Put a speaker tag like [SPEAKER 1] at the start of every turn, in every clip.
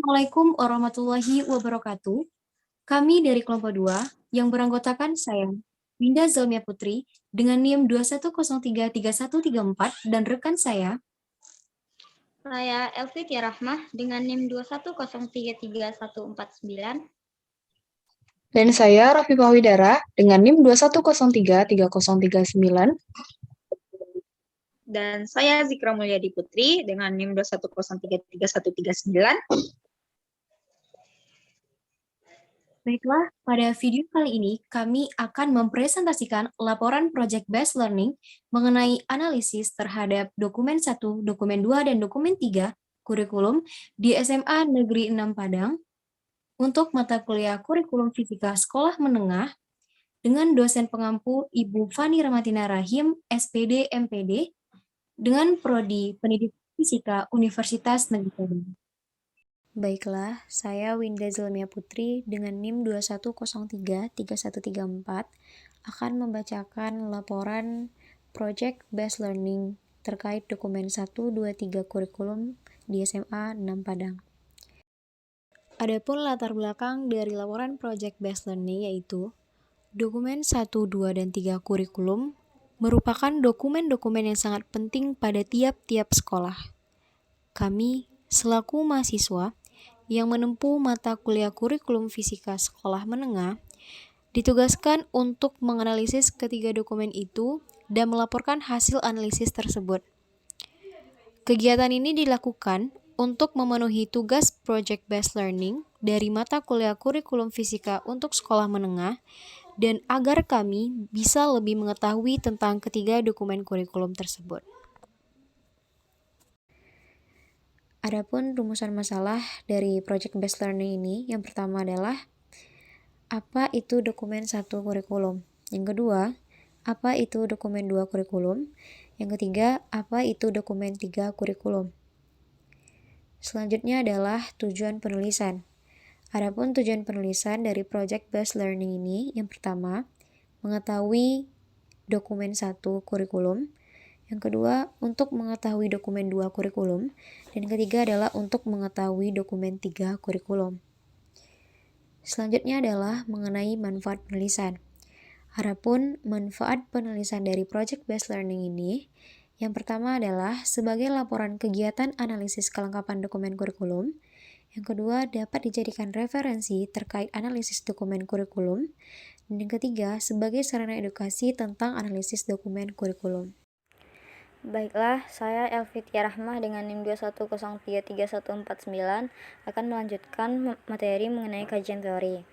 [SPEAKER 1] Assalamualaikum warahmatullahi wabarakatuh. Kami dari kelompok 2 yang beranggotakan saya, Winda Zelmia Putri, dengan NIM 210333134 dan rekan saya,
[SPEAKER 2] Saya Elvi Tiarahmah dengan NIM 210333149.
[SPEAKER 3] Dan saya Raffi Pawidara dengan NIM 210333039.
[SPEAKER 4] Dan saya Zikra Mulyadi Putri dengan NIM 210333139.
[SPEAKER 1] baiklah, pada video kali ini kami akan mempresentasikan laporan Project Based Learning mengenai analisis terhadap dokumen 1, dokumen 2, dan dokumen 3 kurikulum di SMA Negeri 6 Padang untuk mata kuliah kurikulum fisika sekolah menengah dengan dosen pengampu Ibu Fani Ramatina Rahim, SPD MPD, dengan Prodi Pendidikan Fisika Universitas Negeri Padang. Baiklah, saya Winda Zelmia Putri dengan NIM 210333134 akan membacakan laporan Project Based Learning terkait dokumen 1, 2, 3 kurikulum di SMA 6 Padang. Adapun latar belakang dari laporan Project Based Learning yaitu dokumen 1, 2, dan 3 kurikulum merupakan dokumen-dokumen yang sangat penting pada tiap-tiap sekolah. Kami, selaku mahasiswa yang menempuh mata kuliah kurikulum fisika sekolah menengah, ditugaskan untuk menganalisis ketiga dokumen itu dan melaporkan hasil analisis tersebut. Kegiatan ini dilakukan untuk memenuhi tugas Project Based Learning dari mata kuliah kurikulum fisika untuk sekolah menengah dan agar kami bisa lebih mengetahui tentang ketiga dokumen kurikulum tersebut. Adapun rumusan masalah dari Project Based Learning ini, yang pertama adalah apa itu dokumen 1 kurikulum? Yang kedua, apa itu dokumen 2 kurikulum? Yang ketiga, apa itu dokumen 3 kurikulum? Selanjutnya adalah tujuan penulisan. Adapun tujuan penulisan dari Project Based Learning ini, yang pertama, mengetahui dokumen 1 kurikulum, yang kedua, untuk mengetahui dokumen 2 kurikulum, dan ketiga adalah untuk mengetahui dokumen 3 kurikulum. Selanjutnya adalah mengenai manfaat penulisan. Adapun manfaat penulisan dari Project Based Learning ini, yang pertama adalah sebagai laporan kegiatan analisis kelengkapan dokumen kurikulum, yang kedua dapat dijadikan referensi terkait analisis dokumen kurikulum, dan yang ketiga sebagai sarana edukasi tentang analisis dokumen kurikulum.
[SPEAKER 2] Baiklah, saya Elvi Tiarahmah dengan NIM 210333149 akan melanjutkan materi mengenai kajian teori.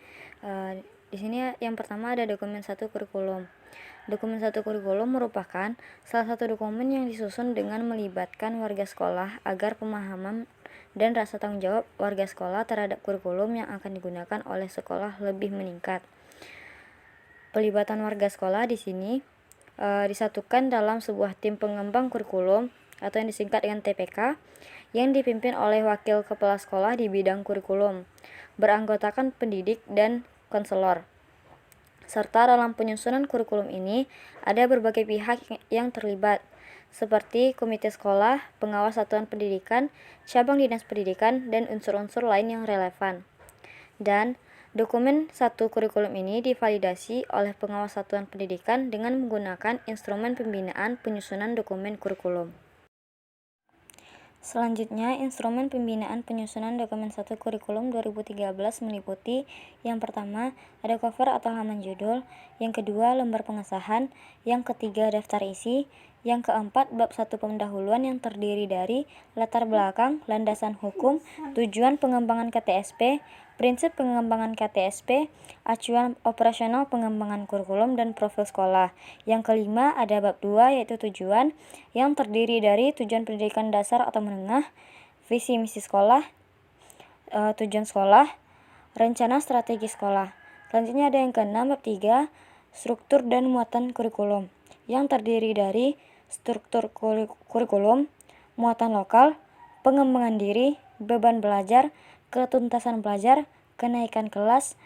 [SPEAKER 2] Di sini yang pertama ada dokumen 1 kurikulum. Dokumen 1 kurikulum merupakan salah satu dokumen yang disusun dengan melibatkan warga sekolah agar pemahaman dan rasa tanggung jawab warga sekolah terhadap kurikulum yang akan digunakan oleh sekolah lebih meningkat. Pelibatan warga sekolah di sini disatukan dalam sebuah tim pengembang kurikulum atau yang disingkat dengan TPK yang dipimpin oleh wakil kepala sekolah di bidang kurikulum, beranggotakan pendidik dan konselor. Serta dalam penyusunan kurikulum ini ada berbagai pihak yang terlibat, seperti komite sekolah, pengawas satuan pendidikan, cabang dinas pendidikan, dan unsur-unsur lain yang relevan. Dan dokumen 1 kurikulum ini divalidasi oleh pengawas satuan pendidikan dengan menggunakan instrumen pembinaan penyusunan dokumen kurikulum. Selanjutnya, instrumen pembinaan penyusunan dokumen 1 kurikulum 2013 meliputi yang pertama, ada cover atau halaman judul, yang kedua, lembar pengesahan, yang ketiga, daftar isi, yang keempat, bab 1 pendahuluan yang terdiri dari latar belakang, landasan hukum, tujuan pengembangan KTSP, prinsip pengembangan KTSP, acuan operasional pengembangan kurikulum dan profil sekolah. Yang kelima ada bab 2 yaitu tujuan yang terdiri dari tujuan pendidikan dasar atau menengah, visi misi sekolah, tujuan sekolah, rencana strategi sekolah. Selanjutnya ada yang keenam bab 3 struktur dan muatan kurikulum yang terdiri dari struktur kurikulum, muatan lokal, pengembangan diri, beban belajar, ketuntasan belajar, kenaikan kelas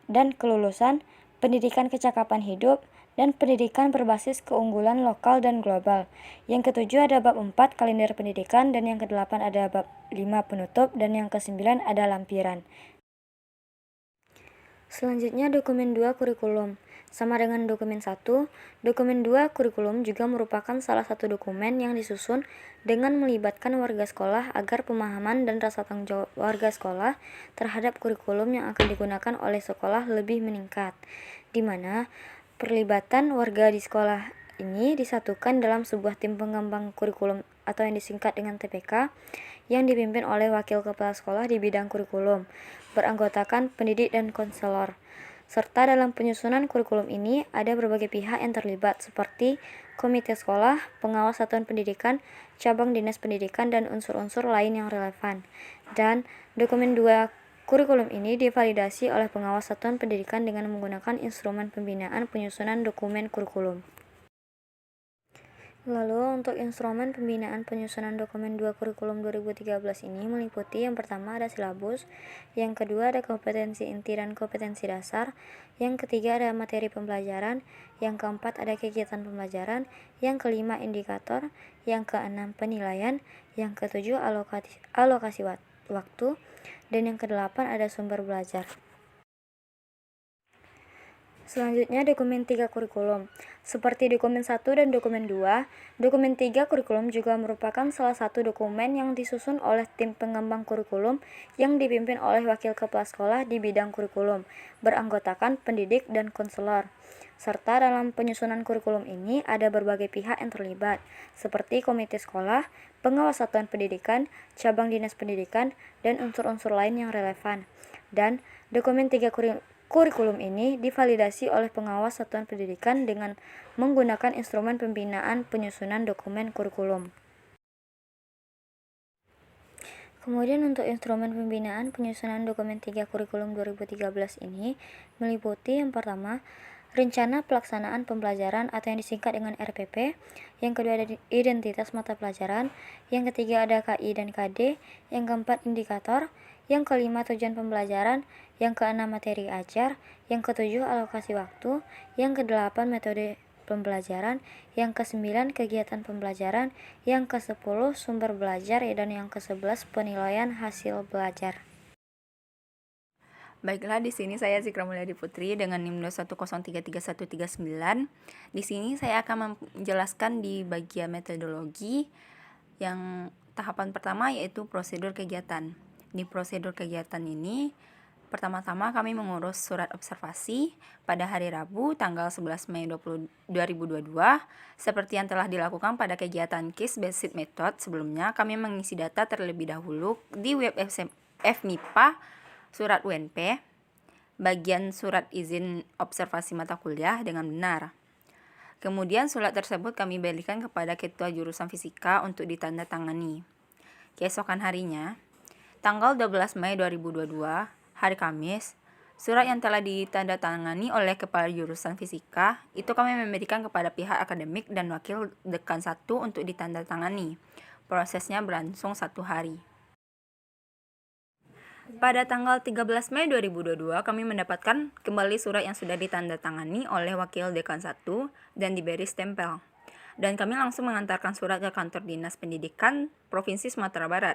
[SPEAKER 2] dan kelulusan, pendidikan kecakapan hidup, dan pendidikan berbasis keunggulan lokal dan global. Yang ke-7 ada bab 4 kalender pendidikan, dan yang ke-8 ada bab 5 penutup, dan yang ke-9 ada lampiran. Selanjutnya dokumen 2 kurikulum. Sama dengan dokumen 1, dokumen 2 kurikulum juga merupakan salah satu dokumen yang disusun dengan melibatkan warga sekolah agar pemahaman dan rasa tanggung jawab warga sekolah terhadap kurikulum yang akan digunakan oleh sekolah lebih meningkat, di mana perlibatan warga di sekolah ini disatukan dalam sebuah tim pengembang kurikulum atau yang disingkat dengan TPK yang dipimpin oleh wakil kepala sekolah di bidang kurikulum, beranggotakan pendidik dan konselor. Serta dalam penyusunan kurikulum ini ada berbagai pihak yang terlibat seperti komite sekolah, pengawas satuan pendidikan, cabang dinas pendidikan, dan unsur-unsur lain yang relevan. Dan dokumen 2 kurikulum ini divalidasi oleh pengawas satuan pendidikan dengan menggunakan instrumen pembinaan penyusunan dokumen kurikulum. Lalu untuk instrumen pembinaan penyusunan dokumen 2 kurikulum 2013 ini meliputi yang pertama ada silabus, yang kedua ada kompetensi inti dan kompetensi dasar, yang ketiga ada materi pembelajaran, yang keempat ada kegiatan pembelajaran, yang kelima indikator, yang keenam penilaian, yang ketujuh alokasi waktu, dan yang kedelapan ada sumber belajar. Selanjutnya dokumen 3 kurikulum. Seperti dokumen 1 dan dokumen 2, dokumen 3 kurikulum juga merupakan salah satu dokumen yang disusun oleh tim pengembang kurikulum yang dipimpin oleh wakil kepala sekolah di bidang kurikulum, beranggotakan pendidik dan konselor. Serta dalam penyusunan kurikulum ini ada berbagai pihak yang terlibat, seperti komite sekolah, pengawas satuan pendidikan, cabang dinas pendidikan, dan unsur-unsur lain yang relevan. Dan dokumen 3 kurikulum ini divalidasi oleh pengawas satuan pendidikan dengan menggunakan instrumen pembinaan penyusunan dokumen kurikulum. Kemudian untuk instrumen pembinaan penyusunan dokumen 3 kurikulum 2013 ini meliputi yang pertama, rencana pelaksanaan pembelajaran atau yang disingkat dengan RPP, yang kedua ada identitas mata pelajaran, yang ketiga ada KI dan KD, yang keempat indikator, yang kelima tujuan pembelajaran, yang keenam materi ajar, yang ketujuh alokasi waktu, yang kedelapan metode pembelajaran, yang ke-9 kegiatan pembelajaran, yang ke-10 sumber belajar, dan yang ke-11 penilaian hasil belajar.
[SPEAKER 5] Baiklah, di sini saya Zikra Mulyadi Putri dengan NIM 210333139. Di sini saya akan menjelaskan di bagian metodologi yang tahapan pertama yaitu prosedur kegiatan. Di prosedur kegiatan ini, pertama-tama kami mengurus surat observasi pada hari Rabu tanggal 11 Mei 2022. Seperti yang telah dilakukan pada kegiatan case based method sebelumnya, kami mengisi data terlebih dahulu di web FMIPA surat UNP, bagian surat izin observasi mata kuliah dengan benar. Kemudian surat tersebut kami berikan kepada ketua jurusan fisika untuk ditandatangani. Keesokan harinya, tanggal 12 Mei 2022, hari Kamis, surat yang telah ditandatangani oleh kepala jurusan fisika itu kami memberikan kepada pihak akademik dan wakil dekan 1 untuk ditandatangani. Prosesnya berlangsung 1 hari. Pada tanggal 13 Mei 2022, kami mendapatkan kembali surat yang sudah ditandatangani oleh wakil dekan 1 dan diberi stempel. Dan kami langsung mengantarkan surat ke kantor Dinas Pendidikan Provinsi Sumatera Barat.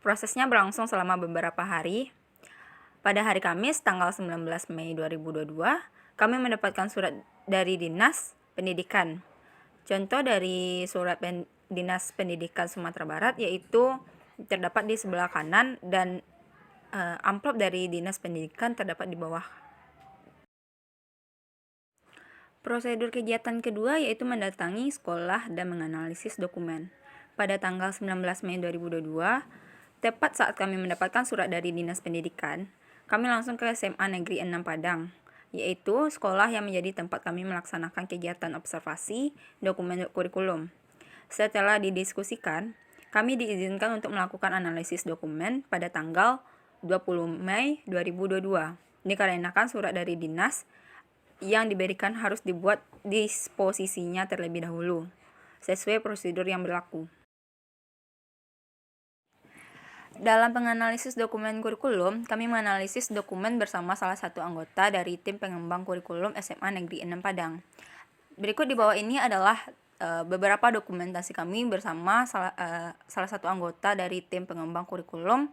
[SPEAKER 5] Prosesnya berlangsung selama beberapa hari. Pada hari Kamis, tanggal 19 Mei 2022, kami mendapatkan surat dari Dinas Pendidikan. Contoh dari surat Dinas Pendidikan Sumatera Barat yaitu terdapat di sebelah kanan dan amplop dari Dinas Pendidikan terdapat di bawah. Prosedur kegiatan kedua yaitu mendatangi sekolah dan menganalisis dokumen. Pada tanggal 19 Mei 2022, tepat saat kami mendapatkan surat dari Dinas Pendidikan, kami langsung ke SMA Negeri 6 Padang, yaitu sekolah yang menjadi tempat kami melaksanakan kegiatan observasi dokumen kurikulum. Setelah didiskusikan, kami diizinkan untuk melakukan analisis dokumen pada tanggal 20 Mei 2022. Dikarenakan surat dari dinas yang diberikan harus dibuat disposisinya terlebih dahulu, sesuai prosedur yang berlaku. Dalam penganalisis dokumen kurikulum, kami menganalisis dokumen bersama salah satu anggota dari tim pengembang kurikulum SMA Negeri 6 Padang. Berikut di bawah ini adalah beberapa dokumentasi kami bersama salah satu anggota dari tim pengembang kurikulum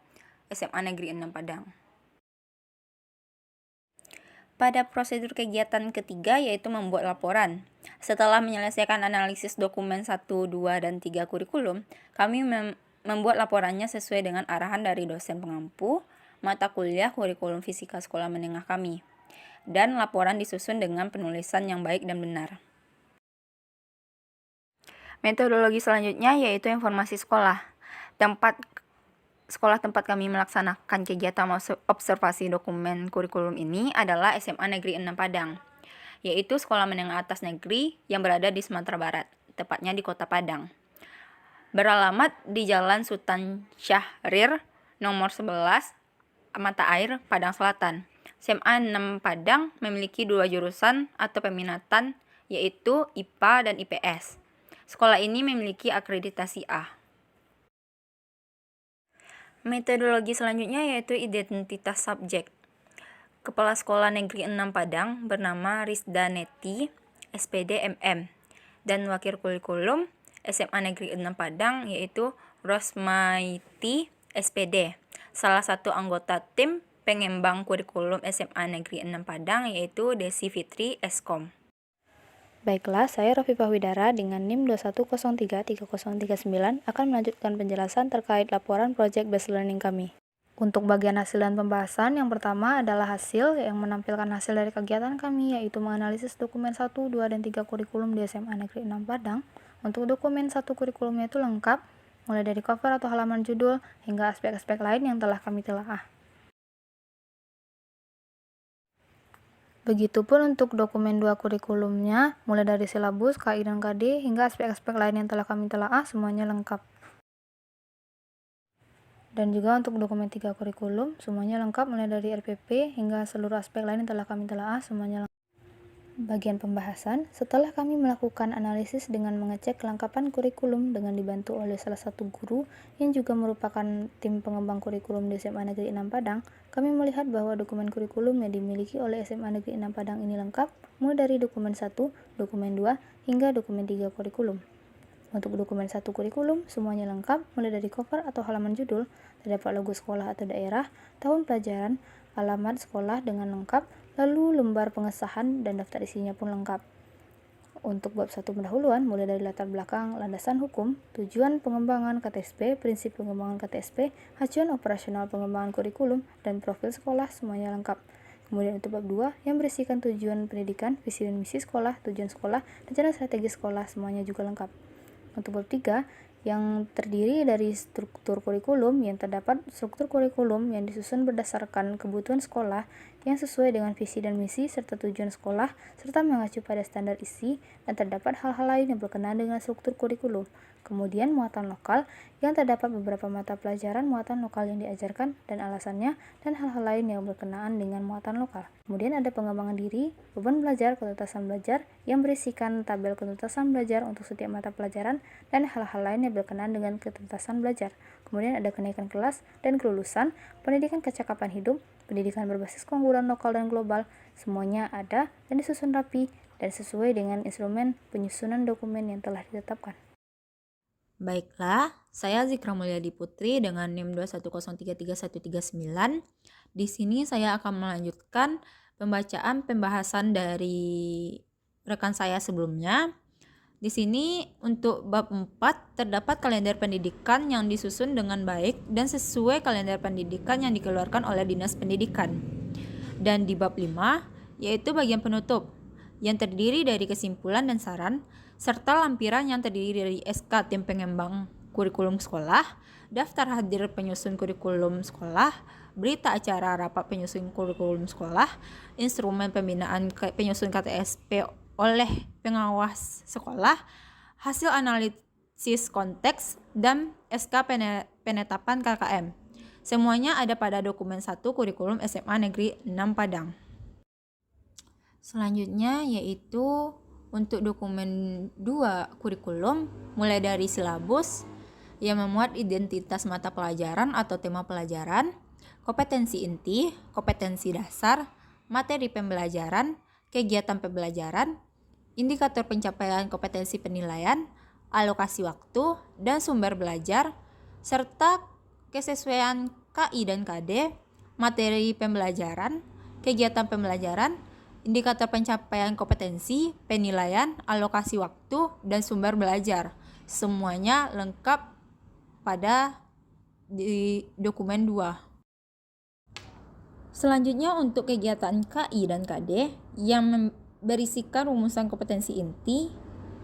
[SPEAKER 5] SMA Negeri 6 Padang. Pada prosedur kegiatan ketiga yaitu membuat laporan. Setelah menyelesaikan analisis dokumen 1, 2, dan 3 kurikulum, kami membuat laporannya sesuai dengan arahan dari dosen pengampu mata kuliah kurikulum fisika sekolah menengah kami. Dan laporan disusun dengan penulisan yang baik dan benar. Metodologi selanjutnya yaitu informasi sekolah. Sekolah tempat kami melaksanakan kegiatan observasi dokumen kurikulum ini adalah SMA Negeri 6 Padang, yaitu sekolah menengah atas negeri yang berada di Sumatera Barat, tepatnya di Kota Padang. Beralamat di Jalan Sultan Syahrir, nomor 11, Mata Air, Padang Selatan. SMA 6 Padang memiliki 2 jurusan atau peminatan, yaitu IPA dan IPS. Sekolah ini memiliki akreditasi A. Metodologi selanjutnya yaitu identitas subjek. Kepala Sekolah Negeri 6 Padang bernama Rizda Neti, SPD MM, dan Wakil Kurikulum SMA Negeri 6 Padang yaitu Rosmaiti, SPD. Salah satu anggota tim pengembang kurikulum SMA Negeri 6 Padang yaitu Desi Fitri, Eskom.
[SPEAKER 2] Baiklah, saya Rafifah Widara dengan NIM 21033039 akan melanjutkan penjelasan terkait laporan Project Based Learning kami. Untuk bagian hasil dan pembahasan, yang pertama adalah hasil yang menampilkan hasil dari kegiatan kami, yaitu menganalisis dokumen 1, 2, dan 3 kurikulum di SMA Negeri 6 Padang. Untuk dokumen 1 kurikulumnya itu lengkap, mulai dari cover atau halaman judul, hingga aspek-aspek lain yang telah kami telaah. Begitupun untuk dokumen 2 kurikulumnya, mulai dari silabus, KI dan KD, hingga aspek-aspek lain yang telah kami telaah, semuanya lengkap. Dan juga untuk dokumen 3 kurikulum, semuanya lengkap mulai dari RPP hingga seluruh aspek lain yang telah kami telaah, semuanya lengkap. Bagian pembahasan, setelah kami melakukan analisis dengan mengecek kelengkapan kurikulum dengan dibantu oleh salah satu guru yang juga merupakan tim pengembang kurikulum di SMA Negeri 6 Padang, kami melihat bahwa dokumen kurikulum yang dimiliki oleh SMA Negeri 6 Padang ini lengkap, mulai dari dokumen 1, dokumen 2, hingga dokumen 3 kurikulum. Untuk dokumen 1 kurikulum, semuanya lengkap, mulai dari cover atau halaman judul, terdapat logo sekolah atau daerah, tahun pelajaran, alamat sekolah dengan lengkap, lalu lembar pengesahan dan daftar isinya pun lengkap. Untuk bab 1 pendahuluan, mulai dari latar belakang, landasan hukum, tujuan pengembangan KTSP, prinsip pengembangan KTSP, acuan operasional pengembangan kurikulum, dan profil sekolah, semuanya lengkap. Kemudian untuk bab 2 yang berisikan tujuan pendidikan, visi dan misi sekolah, tujuan sekolah, rencana strategi sekolah, semuanya juga lengkap. Untuk bab 3 yang terdiri dari struktur kurikulum, yang terdapat struktur kurikulum yang disusun berdasarkan kebutuhan sekolah yang sesuai dengan visi dan misi serta tujuan sekolah serta mengacu pada standar isi, dan terdapat hal-hal lain yang berkenaan dengan struktur kurikulum. Kemudian muatan lokal yang terdapat beberapa mata pelajaran muatan lokal yang diajarkan dan alasannya, dan hal-hal lain yang berkenaan dengan muatan lokal. Kemudian ada pengembangan diri, beban belajar, ketuntasan belajar yang berisikan tabel ketuntasan belajar untuk setiap mata pelajaran dan hal-hal lain yang berkenaan dengan ketuntasan belajar. Kemudian ada kenaikan kelas dan kelulusan, pendidikan kecakapan hidup, pendidikan berbasis keunggulan lokal dan global, semuanya ada dan disusun rapi dan sesuai dengan instrumen penyusunan dokumen yang telah ditetapkan.
[SPEAKER 5] Baiklah, saya Zikra Mulyadi Putri dengan NIM 21033139. Di sini saya akan melanjutkan pembacaan pembahasan dari rekan saya sebelumnya. Di sini untuk bab 4 terdapat kalender pendidikan yang disusun dengan baik dan sesuai kalender pendidikan yang dikeluarkan oleh Dinas Pendidikan. Dan di bab 5 yaitu bagian penutup yang terdiri dari kesimpulan dan saran serta lampiran yang terdiri dari SK tim pengembang kurikulum sekolah, daftar hadir penyusun kurikulum sekolah, berita acara rapat penyusun kurikulum sekolah, instrumen pembinaan penyusun KTSP oleh pengawas sekolah, hasil analisis konteks, dan SK penetapan KKM. Semuanya ada pada dokumen 1 kurikulum SMA Negeri 6 Padang. Selanjutnya yaitu untuk dokumen 2 kurikulum, mulai dari silabus yang memuat identitas mata pelajaran atau tema pelajaran, kompetensi inti, kompetensi dasar, materi pembelajaran, kegiatan pembelajaran, indikator pencapaian kompetensi penilaian, alokasi waktu, dan sumber belajar, serta kesesuaian KI dan KD, materi pembelajaran, kegiatan pembelajaran, indikator pencapaian kompetensi, penilaian, alokasi waktu, dan sumber belajar. Semuanya lengkap pada di dokumen 2. Selanjutnya untuk kegiatan KI dan KD yang berisikan rumusan kompetensi inti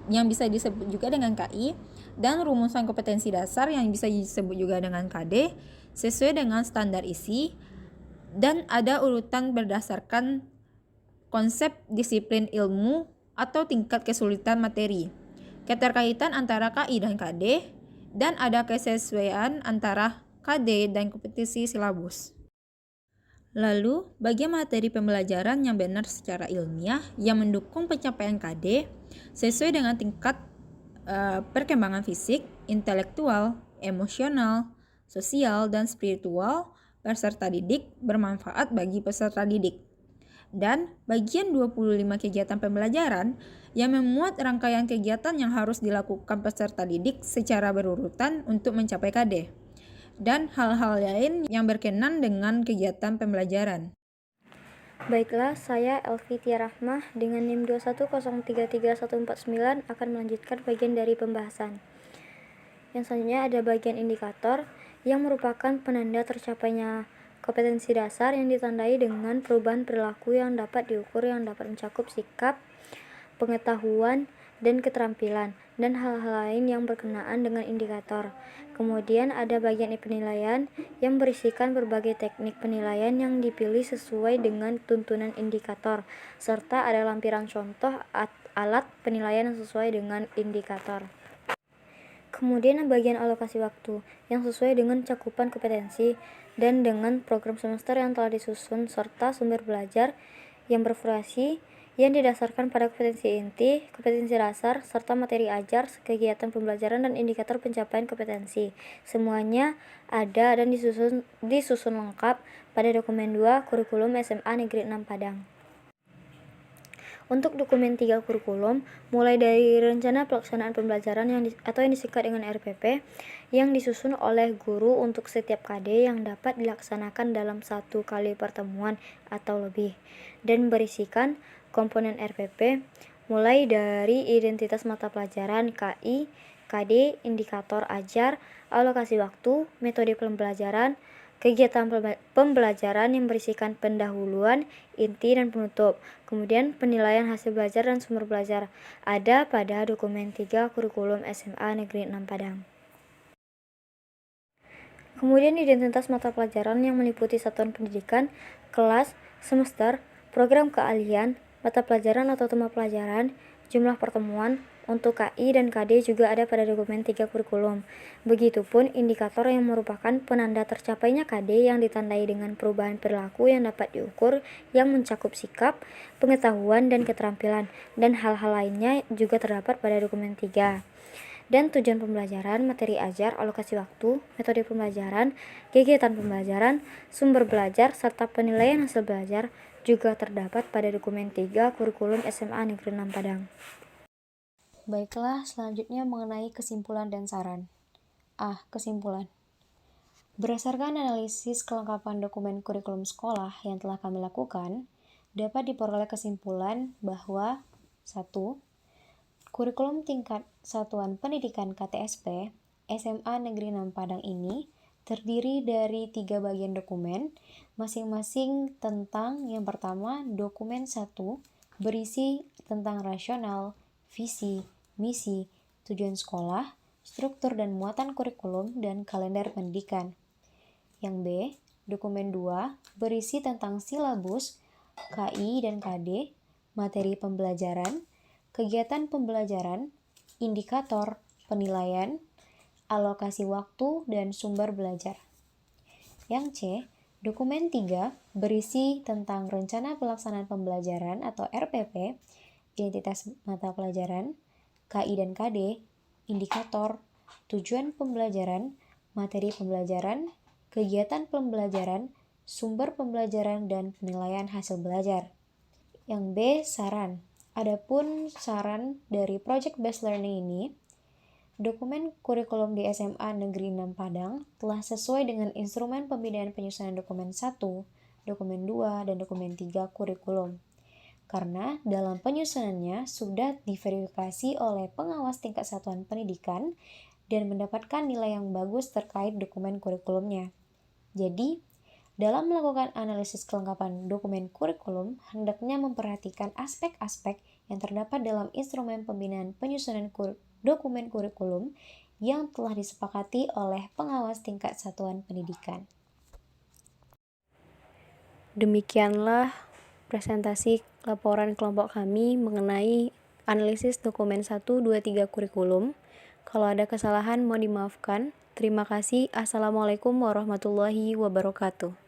[SPEAKER 5] yang bisa disebut juga dengan KI dan rumusan kompetensi dasar yang bisa disebut juga dengan KD sesuai dengan standar isi dan ada urutan berdasarkan konsep disiplin ilmu atau tingkat kesulitan materi, keterkaitan antara KI dan KD, dan ada kesesuaian antara KD dan kompetensi silabus. Lalu, bagian materi pembelajaran yang benar secara ilmiah yang mendukung pencapaian KD sesuai dengan tingkat perkembangan fisik, intelektual, emosional, sosial, dan spiritual peserta didik bermanfaat bagi peserta didik. Dan bagian 25 kegiatan pembelajaran yang memuat rangkaian kegiatan yang harus dilakukan peserta didik secara berurutan untuk mencapai KD. Dan hal-hal lain yang berkenan dengan kegiatan pembelajaran.
[SPEAKER 2] Baiklah, saya Elvi Tia Rahmah dengan NIM 210333149 akan melanjutkan bagian dari pembahasan. Yang selanjutnya ada bagian indikator yang merupakan penanda tercapainya kompetensi dasar yang ditandai dengan perubahan perilaku yang dapat diukur yang dapat mencakup sikap, pengetahuan, dan keterampilan, dan hal-hal lain yang berkenaan dengan indikator. Kemudian ada bagian penilaian yang berisikan berbagai teknik penilaian yang dipilih sesuai dengan tuntunan indikator, serta ada lampiran contoh alat penilaian yang sesuai dengan indikator. Kemudian bagian alokasi waktu yang sesuai dengan cakupan kompetensi dan dengan program semester yang telah disusun, serta sumber belajar yang bervariasi yang didasarkan pada kompetensi inti, kompetensi dasar, serta materi ajar, kegiatan pembelajaran, dan indikator pencapaian kompetensi. Semuanya ada dan disusun lengkap pada dokumen 2 kurikulum SMA Negeri 6 Padang. Untuk dokumen 3 kurikulum, mulai dari rencana pelaksanaan pembelajaran yang disingkat dengan RPP, yang disusun oleh guru untuk setiap KD yang dapat dilaksanakan dalam 1 kali pertemuan atau lebih, dan berisikan komponen RPP mulai dari identitas mata pelajaran, KI, KD, indikator ajar, alokasi waktu, metode pembelajaran, kegiatan pembelajaran yang berisikan pendahuluan, inti, dan penutup. Kemudian penilaian hasil belajar dan sumber belajar ada pada dokumen 3 kurikulum SMA Negeri 6 Padang. Kemudian identitas mata pelajaran yang meliputi satuan pendidikan, kelas, semester, program keahlian, mata pelajaran atau tema pelajaran, jumlah pertemuan. Untuk KI dan KD juga ada pada dokumen 3 kurikulum. Begitupun indikator yang merupakan penanda tercapainya KD yang ditandai dengan perubahan perilaku yang dapat diukur yang mencakup sikap, pengetahuan, dan keterampilan, dan hal-hal lainnya juga terdapat pada dokumen 3. Dan tujuan pembelajaran, materi ajar, alokasi waktu, metode pembelajaran, kegiatan pembelajaran, sumber belajar, serta penilaian hasil belajar juga terdapat pada dokumen 3 kurikulum SMA Negeri 6 Padang.
[SPEAKER 1] Baiklah, selanjutnya mengenai kesimpulan dan saran. Kesimpulan. Berdasarkan analisis kelengkapan dokumen kurikulum sekolah yang telah kami lakukan, dapat diperoleh kesimpulan bahwa 1. Kurikulum tingkat satuan pendidikan KTSP SMA Negeri 6 Padang ini terdiri dari 3 bagian dokumen, masing-masing tentang yang pertama, dokumen 1 berisi tentang rasional, visi, misi, tujuan sekolah, struktur dan muatan kurikulum, dan kalender pendidikan. Yang B, dokumen 2 berisi tentang silabus, KI dan KD, materi pembelajaran, kegiatan pembelajaran, indikator, penilaian, alokasi waktu, dan sumber belajar. Yang C, dokumen 3 berisi tentang rencana pelaksanaan pembelajaran atau RPP, identitas mata pelajaran, KI dan KD, indikator, tujuan pembelajaran, materi pembelajaran, kegiatan pembelajaran, sumber pembelajaran, dan penilaian hasil belajar. Yang B, saran. Adapun saran dari Project Based Learning ini, dokumen kurikulum di SMA Negeri 6 Padang telah sesuai dengan instrumen pembinaan penyusunan dokumen 1, dokumen 2, dan dokumen 3 kurikulum. Karena dalam penyusunannya sudah diverifikasi oleh pengawas tingkat satuan pendidikan dan mendapatkan nilai yang bagus terkait dokumen kurikulumnya. Jadi, dalam melakukan analisis kelengkapan dokumen kurikulum, hendaknya memperhatikan aspek-aspek yang terdapat dalam instrumen pembinaan penyusunan dokumen kurikulum yang telah disepakati oleh pengawas tingkat satuan pendidikan. Demikianlah presentasi laporan kelompok kami mengenai analisis dokumen 1, 2, 3 kurikulum. Kalau ada kesalahan mohon dimaafkan. Terima kasih. Assalamualaikum warahmatullahi wabarakatuh.